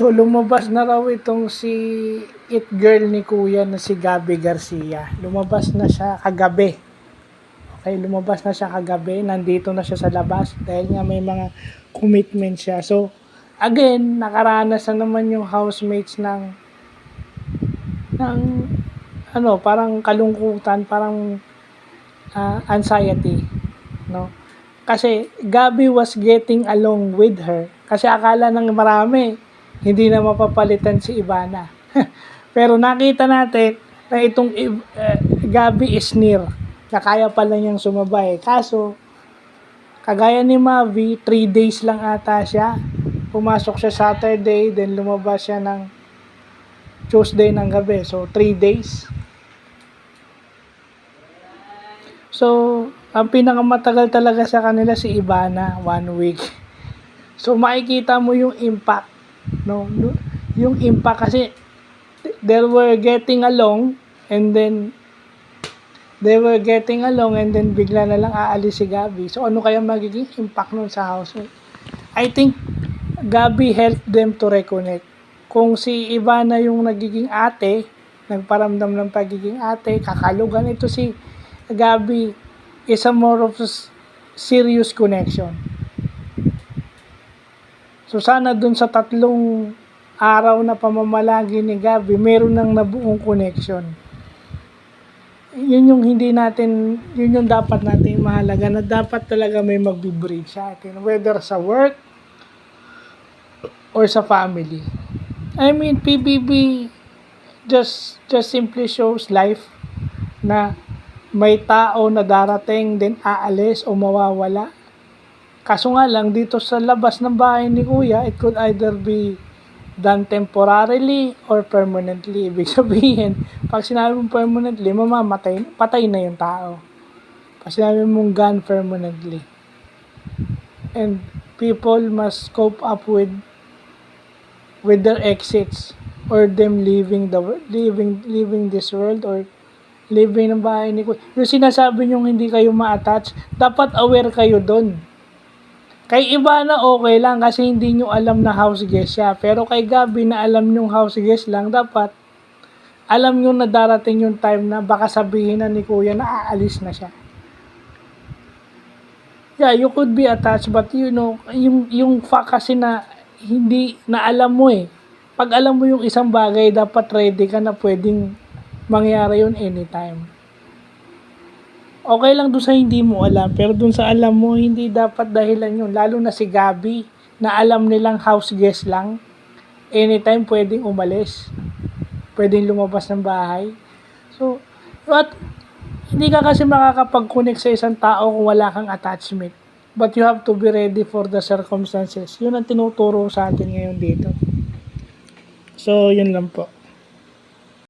So, lumabas na raw itong si it girl ni Kuya na si Gabby Garcia. Lumabas na siya kagabi. Okay, lumabas na siya kagabi. Nandito na siya sa labas dahil nga may mga commitment siya. So, again, nakaranas na naman yung housemates ng parang kalungkutan, parang anxiety, no? Kasi Gabby was getting along with her. Kasi akala ng marami, hindi na mapapalitan si Ivana. Pero nakita natin na itong Gabby is near. Kaya pala niyang sumabay. Kaso, kagaya ni Mavi, 3 days lang ata siya. Pumasok siya Saturday, then lumabas siya ng Tuesday ng gabi. So, 3 days. So, ang pinakamatagal talaga sa kanila si Ivana, 1 week. So, makikita mo yung impact. No? Yung impact kasi they were getting along and then bigla na lang aalis si Gabby. So, ano kaya magiging impact nun sa household? I think Gabby helped them to reconnect. Kung si Ivana yung nagiging ate, nagparamdam ng pagiging ate, kakalugan ito si Gabby, is a more of a serious connection. So sana dun sa 3 araw na pamamalagi ni Gabby, meron ng nabuong connection. Yun yung dapat natin mahalaga, na dapat talaga may magbi-break sa atin, whether sa work or sa family. I mean, PBB just simply shows life na may tao na darating din aalis o mawawala. Kaso nga lang, dito sa labas ng bahay ni Kuya, it could either be done temporarily or permanently. Ibig sabihin, pag sinabi mong permanently, patay na yung tao. Pag sinabi mong gone permanently. And people must cope up with their exits or them leaving this world or living ng bahay ni Kuya. Yung sinasabi nyo hindi kayo ma-attach, dapat aware kayo doon. Kay Ivana okay lang kasi hindi nyo alam na house guest siya. Pero kay Gabby na alam nyo house guest lang, dapat alam nyo na darating yung time na baka sabihin na ni Kuya na aalis na siya. Yeah, you could be attached, but you know, yung fact kasi na hindi na alam mo eh. Pag alam mo yung isang bagay, dapat ready ka na pwedeng mangyari yun anytime. Okay lang dun sa hindi mo alam, pero dun sa alam mo, hindi dapat dahilan yun. Lalo na si Gabby, na alam nilang house guest lang, anytime pwedeng umalis. Pwedeng lumabas ng bahay. So, hindi ka kasi makakapag-connect sa isang tao kung wala kang attachment. But you have to be ready for the circumstances. Yun ang tinuturo sa atin ngayon dito. So, yun lang po.